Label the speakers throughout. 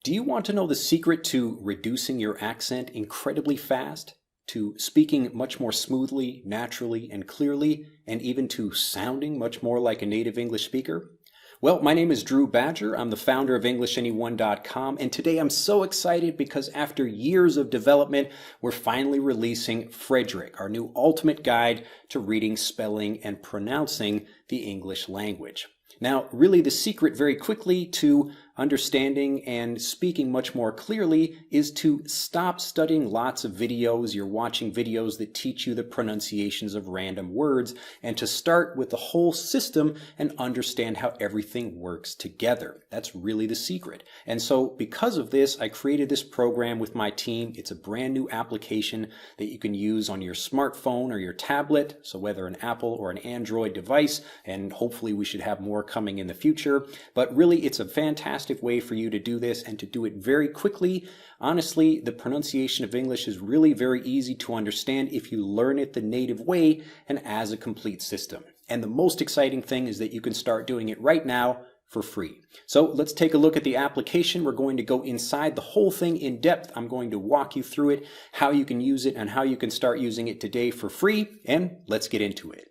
Speaker 1: Do you want to know the secret to reducing your accent incredibly fast, to speaking much more smoothly, naturally, and clearly, and even to sounding much more like a native English speaker? Well, my name is Drew Badger. I'm the founder of EnglishAnyone.com, and today I'm so excited because after years of development, we're finally releasing Frederick, our new ultimate guide to reading, spelling, and pronouncing the English language. Now, really the secret very quickly to understanding and speaking much more clearly is to stop studying lots of videos. You're watching videos that teach you the pronunciations of random words, and to start with the whole system and understand how everything works together. That's really the secret. And so because of this, I created this program with my team. It's a brand new application that you can use on your smartphone or your tablet, so whether an Apple or an Android device, and hopefully we should have more coming in the future. But really, it's a fantastic way for you to do this and to do it very quickly. Honestly, the pronunciation of English is really very easy to understand if you learn it the native way and as a complete system. And the most exciting thing is that you can start doing it right now for free. So let's take a look at the application. We're going to go inside the whole thing in depth. I'm going to walk you through it, how you can use it, and how you can start using it today for free. And let's get into it.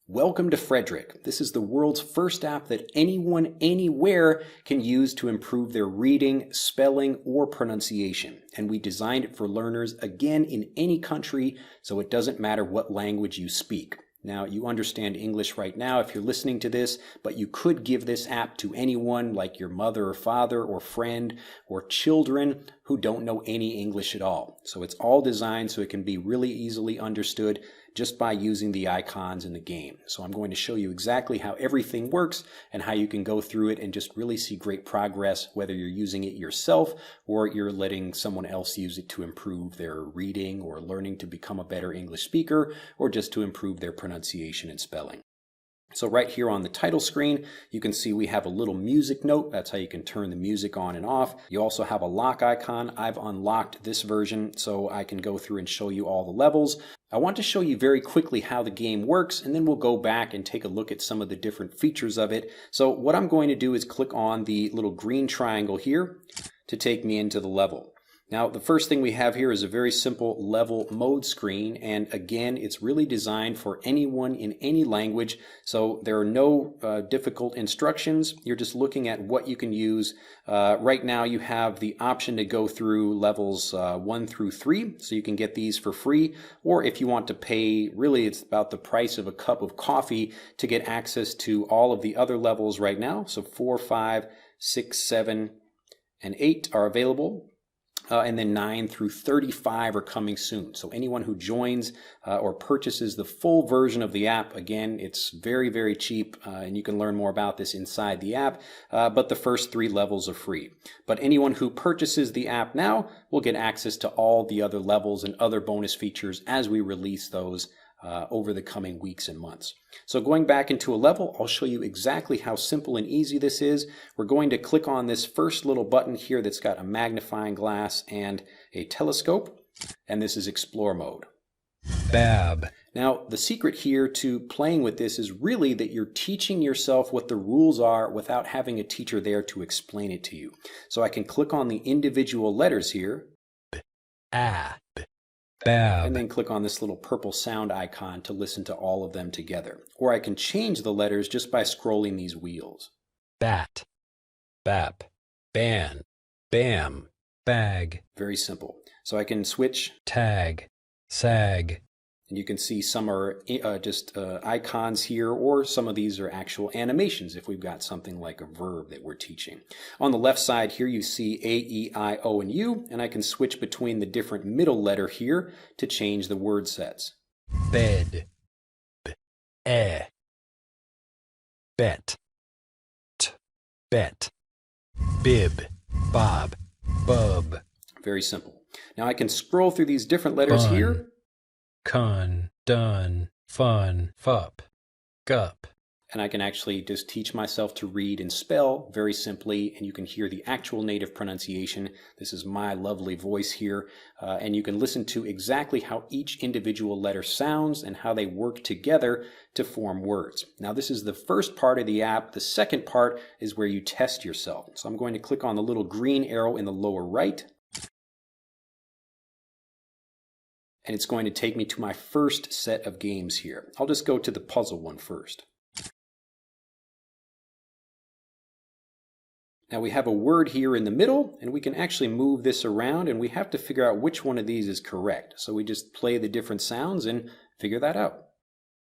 Speaker 1: Welcome to Frederick. This is the world's first app that anyone, anywhere can use to improve their reading, spelling, or pronunciation. And we designed it for learners, again, in any country, so it doesn't matter what language you speak. Now, you understand English right now if you're listening to this, but you could give this app to anyone like your mother or father or friend or children who don't know any English at all. So it's all designed so it can be really easily understood just by using the icons in the game. So I'm going to show you exactly how everything works and how you can go through it and just really see great progress, whether you're using it yourself or you're letting someone else use it to improve their reading or learning to become a better English speaker or just to improve their pronunciation and spelling. So right here on the title screen, you can see we have a little music note. That's how you can turn the music on and off. You also have a lock icon. I've unlocked this version so I can go through and show you all the levels. I want to show you very quickly how the game works, and then we'll go back and take a look at some of the different features of it. So what I'm going to do is click on the little green triangle here to take me into the level. Now, the first thing we have here is a very simple level mode screen, and again, it's really designed for anyone in any language, so there are no difficult instructions. You're just looking at what you can use. Right now, you have the option to go through levels 1 through 3, so you can get these for free, or if you want to pay, really it's about the price of a cup of coffee to get access to all of the other levels right now. So 4, 5, 6, 7, and 8 are available. And then 9 through 35 are coming soon. So anyone who joins or purchases the full version of the app, again, it's very, very cheap, and you can learn more about this inside the app, but the first 3 levels are free. But anyone who purchases the app now will get access to all the other levels and other bonus features as we release those over the coming weeks and months. So going back into a level, I'll show you exactly how simple and easy this is. We're going to click on this first little button here that's got a magnifying glass and a telescope, and this is Explore mode.
Speaker 2: Bab.
Speaker 1: Now, the secret here to playing with this is really that you're teaching yourself what the rules are without having a teacher there to explain it to you. So I can click on the individual letters here.
Speaker 2: Bab. Bab.
Speaker 1: And then click on this little purple sound icon to listen to all of them together. Or I can change the letters just by scrolling these wheels.
Speaker 2: Bat. Bap. Ban. Bam. Bag.
Speaker 1: Very simple. So I can switch.
Speaker 2: Tag. Sag.
Speaker 1: And you can see some are just icons here, or some of these are actual animations if we've got something like a verb that we're teaching. On the left side here you see A, E, I, O, and U, and I can switch between the different middle letter here to change the word sets.
Speaker 2: Bed. Bet. Bet. Bib. Bob. Bub.
Speaker 1: Very simple. Now I can scroll through these different letters
Speaker 2: Bun.
Speaker 1: here.
Speaker 2: Con. Dun. Fun. Fup. Gup.
Speaker 1: and I can actually just teach myself to read and spell very simply, and you can hear the actual native pronunciation. This is my lovely voice here, and you can listen to exactly how each individual letter sounds and how they work together to form words. Now, this is the first part of the app. The second part is where you test yourself. So I'm going to click on the little green arrow in the lower right, and it's going to take me to my first set of games here. I'll just go to the puzzle one first. Now we have a word here in the middle, and we can actually move this around, and we have to figure out which one of these is correct. So we just play the different sounds and figure that out.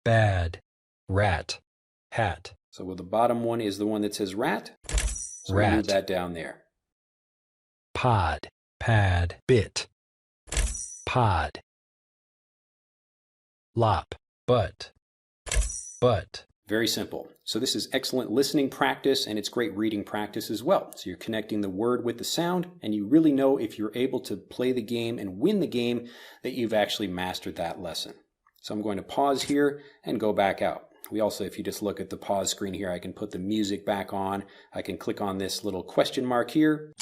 Speaker 2: Bad, rat, hat.
Speaker 1: So the bottom one is the one that says rat. So we
Speaker 2: Rat.
Speaker 1: move that down there.
Speaker 2: Pod, pad, bit. Pod. Lop, butt. Butt.
Speaker 1: Very simple. So this is excellent listening practice, and it's great reading practice as well. So you're connecting the word with the sound, and you really know if you're able to play the game and win the game that you've actually mastered that lesson. So I'm going to pause here and go back out. We also, if you just look at the pause screen here, I can put the music back on. I can click on this little question mark here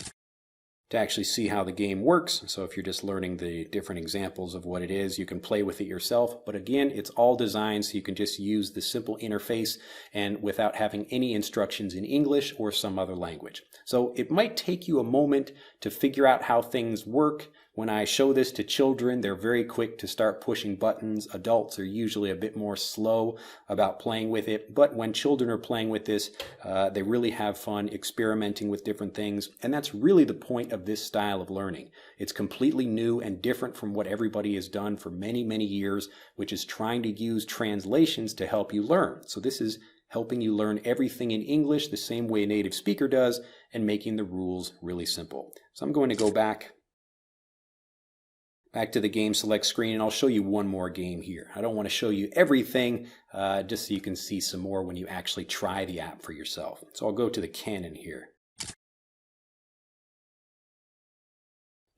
Speaker 1: to actually see how the game works. So if you're just learning the different examples of what it is, you can play with it yourself. But again, it's all designed so you can just use the simple interface and without having any instructions in English or some other language. So it might take you a moment to figure out how things work. When I show this to children, they're very quick to start pushing buttons. Adults are usually a bit more slow about playing with it. But when children are playing with this, they really have fun experimenting with different things. And that's really the point of this style of learning. It's completely new and different from what everybody has done for many, many years, which is trying to use translations to help you learn. So this is helping you learn everything in English the same way a native speaker does and making the rules really simple. So I'm going to go back to the game select screen, and I'll show you one more game here. I don't want to show you everything, just so you can see some more when you actually try the app for yourself. So I'll go to the Canon here.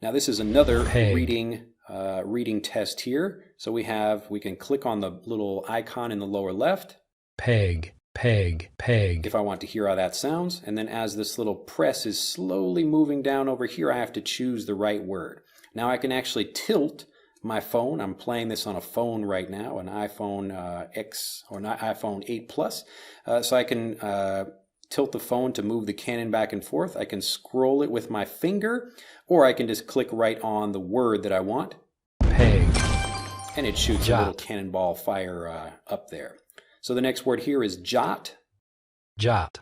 Speaker 1: Now this is another reading test here. So we can click on the little icon in the lower left.
Speaker 2: Peg, peg, peg.
Speaker 1: If I want to hear how that sounds. And then as this little press is slowly moving down over here, I have to choose the right word. Now I can actually tilt my phone. I'm playing this on a phone right now, an iPhone X or not iPhone 8 Plus. So I can tilt the phone to move the Canon back and forth. I can scroll it with my finger, or I can just click right on the word that I want.
Speaker 2: Peg.
Speaker 1: And it shoots
Speaker 2: Jot.
Speaker 1: a little cannonball fire up there. So the next word here is jot.
Speaker 2: Jot.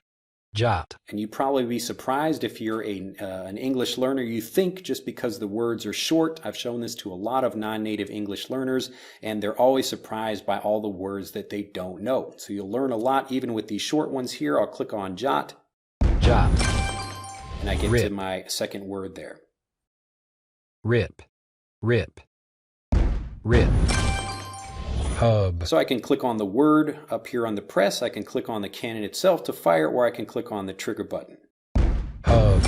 Speaker 2: Jot.
Speaker 1: And you'd probably be surprised if you're an English learner. You think just because the words are short. I've shown this to a lot of non-native English learners, and they're always surprised by all the words that they don't know. So you'll learn a lot even with these short ones here. I'll click on jot.
Speaker 2: Jot.
Speaker 1: And I get
Speaker 2: Rip.
Speaker 1: to my second word there.
Speaker 2: Rip. Rip. Rip. Hub.
Speaker 1: So I can click on the word up here on the press. I can click on the cannon itself to fire, or I can click on the trigger button.
Speaker 2: Hub.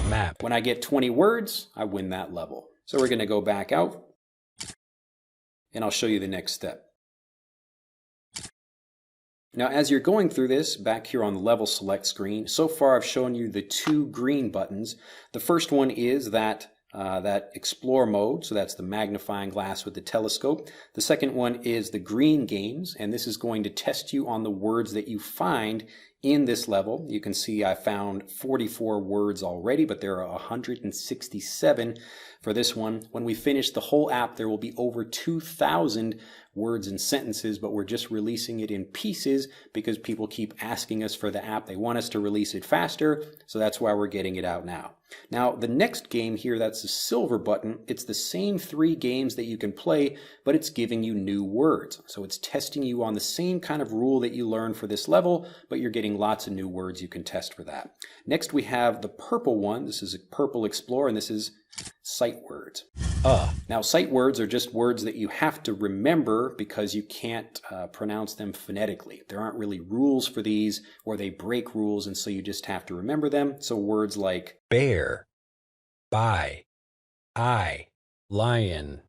Speaker 2: Map.
Speaker 1: When I get 20 words, I win that level. So we're going to go back out, and I'll show you the next step. Now, as you're going through this, back here on the level select screen, so far I've shown you the two green buttons. The first one is that explore mode, so that's the magnifying glass with the telescope. The second one is the green games, and this is going to test you on the words that you find in this level. You can see I found 44 words already, but there are 167 for this one. When we finish the whole app, there will be over 2,000 words and sentences, but we're just releasing it in pieces because people keep asking us for the app. They want us to release it faster, so that's why we're getting it out now. Now, the next game here, that's the silver button. It's the same 3 games that you can play, but it's giving you new words. So it's testing you on the same kind of rule that you learned for this level, but you're getting lots of new words you can test for that. Next, we have the purple one. This is a purple Explore, and this is sight words. Now, sight words are just words that you have to remember because you can't pronounce them phonetically. There aren't really rules for these, or they break rules, and so you just have to remember them. So words like
Speaker 2: Bear. Buy. Eye. Lion.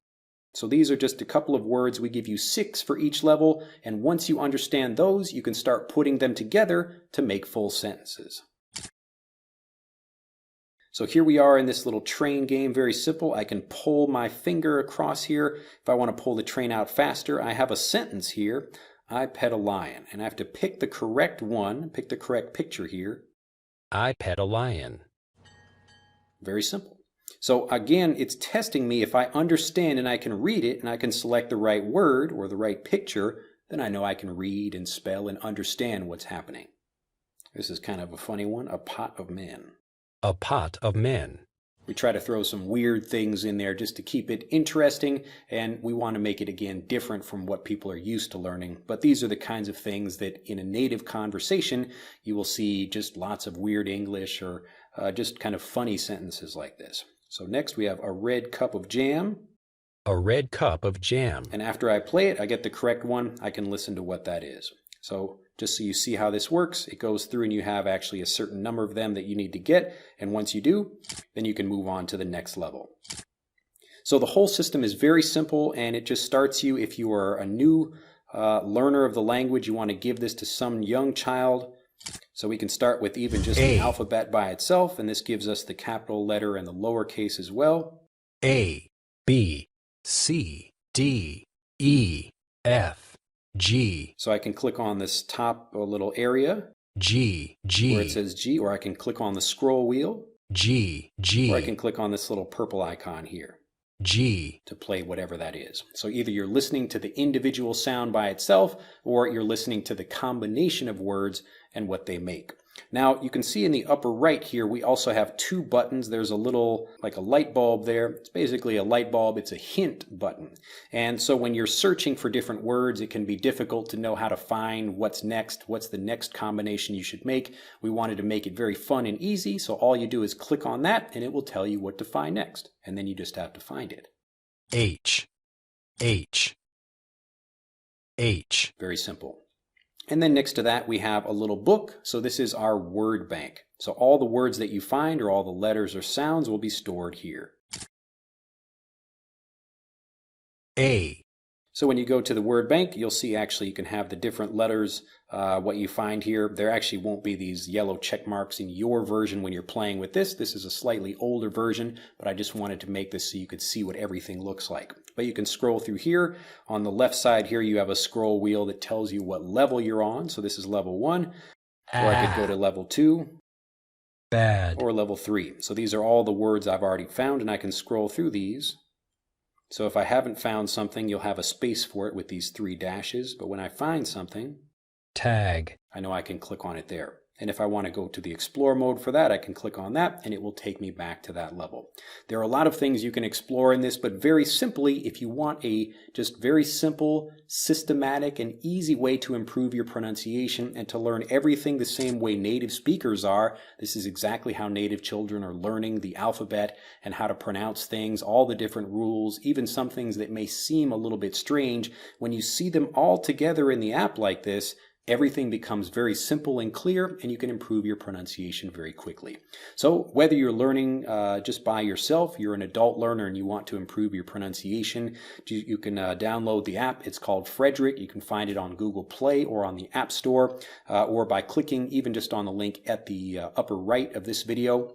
Speaker 1: So these are just a couple of words. We give you 6 for each level, and once you understand those, you can start putting them together to make full sentences. So here we are in this little train game, very simple. I can pull my finger across here. If I want to pull the train out faster, I have a sentence here. I pet a lion, and I have to pick the correct one, pick the correct picture here.
Speaker 2: I pet a lion.
Speaker 1: Very simple. So again, it's testing me. If I understand and I can read it and I can select the right word or the right picture, then I know I can read and spell and understand what's happening. This is kind of a funny one, a pot of men.
Speaker 2: A pot of men.
Speaker 1: We try to throw some weird things in there just to keep it interesting, and we want to make it, again, different from what people are used to learning. But these are the kinds of things that in a native conversation, you will see just lots of weird English or just kind of funny sentences like this. So next we have a red cup of jam.
Speaker 2: A red cup of jam.
Speaker 1: And after I play it, I get the correct one. I can listen to what that is. So just so you see how this works, it goes through and you have actually a certain number of them that you need to get. And once you do, then you can move on to the next level. So the whole system is very simple, and it just starts you, if you are a new learner of the language, you want to give this to some young child. So we can start with even just the alphabet by itself, and this gives us the capital letter and the lowercase as well.
Speaker 2: A, B, C, D, E, F, G.
Speaker 1: So I can click on this top little area,
Speaker 2: G,
Speaker 1: where it says G, or I can click on the scroll wheel,
Speaker 2: G,
Speaker 1: or I can click on this little purple icon here,
Speaker 2: G,
Speaker 1: to play whatever that is. So either you're listening to the individual sound by itself, or you're listening to the combination of words and what they make. Now you can see in the upper right here, we also have 2 buttons. There's a little, like a light bulb there. It's basically a light bulb. It's a hint button. And so when you're searching for different words, it can be difficult to know how to find what's next, what's the next combination you should make. We wanted to make it very fun and easy. So all you do is click on that and it will tell you what to find next. And then you just have to find it.
Speaker 2: H, H, H.
Speaker 1: Very simple. And then next to that, we have a little book. So this is our word bank. So all the words that you find, or all the letters or sounds, will be stored here.
Speaker 2: A.
Speaker 1: So when you go to the word bank, you'll see actually you can have the different letters. What you find here, there actually won't be these yellow check marks in your version when you're playing with this. This is a slightly older version, but I just wanted to make this so you could see what everything looks like. But you can scroll through here. On the left side here, you have a scroll wheel that tells you what level you're on. So this is level 1, or I could go to level 2,
Speaker 2: bad,
Speaker 1: or level 3. So these are all the words I've already found, and I can scroll through these. So if I haven't found something, you'll have a space for it with these 3 dashes. But when I find something,
Speaker 2: tag,
Speaker 1: I know I can click on it there. And if I want to go to the explore mode for that, I can click on that and it will take me back to that level. There are a lot of things you can explore in this, but very simply, if you want a just very simple, systematic, and easy way to improve your pronunciation and to learn everything the same way native speakers are, this is exactly how native children are learning the alphabet and how to pronounce things, all the different rules, even some things that may seem a little bit strange. When you see them all together in the app like this, everything becomes very simple and clear, and you can improve your pronunciation very quickly. So whether you're learning just by yourself, you're an adult learner and you want to improve your pronunciation, you can download the app. It's called Frederick. You can find it on Google Play or on the App Store, or by clicking even just on the link at the upper right of this video.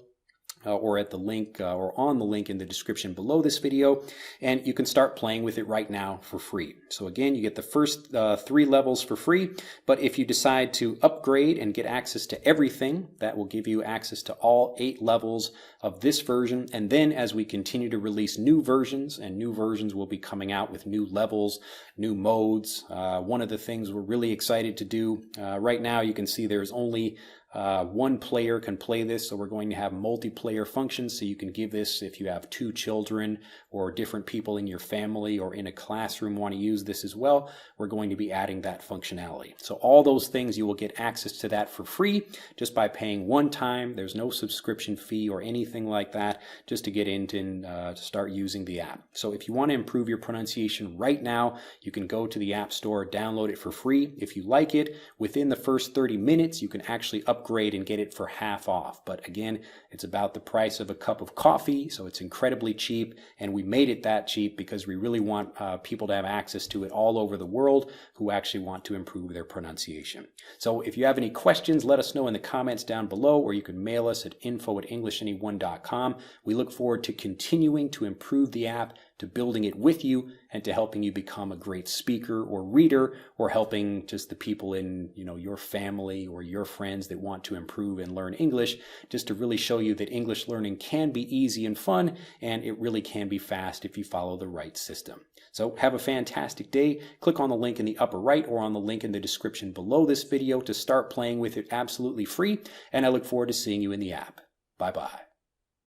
Speaker 1: Or at the link or on the link in the description below this video, and you can start playing with it right now for free. So again, you get the first 3 levels for free, but if you decide to upgrade and get access to everything, that will give you access to all 8 levels of this version. And then as we continue to release new versions, and new versions will be coming out with new levels, new modes. One of the things we're really excited to do right now, you can see there's only 1 player can play this, so we're going to have multiplayer functions, so you can give this if you have 2 children or different people in your family or in a classroom want to use this as well. We're going to be adding that functionality. So all those things, you will get access to that for free just by paying one time. There's no subscription fee or anything like that, just to get into and to start using the app. So if you want to improve your pronunciation right now, you can go to the App Store, download it for free. If you like it, within the first 30 minutes, you can actually upgrade upgrade and get it for half off. But again, it's about the price of a cup of coffee, so it's incredibly cheap, and we made it that cheap because we really want people to have access to it all over the world who actually want to improve their pronunciation. So if you have any questions, let us know in the comments down below, or you can mail us at info@EnglishAnyone.com. We look forward to continuing to improve the app, to building it with you, and to helping you become a great speaker or reader, or helping just the people in your family or your friends that want to improve and learn English, just to really show you that English learning can be easy and fun, and it really can be fast if you follow the right system. So have a fantastic day. Click on the link in the upper right or on the link in the description below this video to start playing with it absolutely free, and I look forward to seeing you in the app. Bye-bye.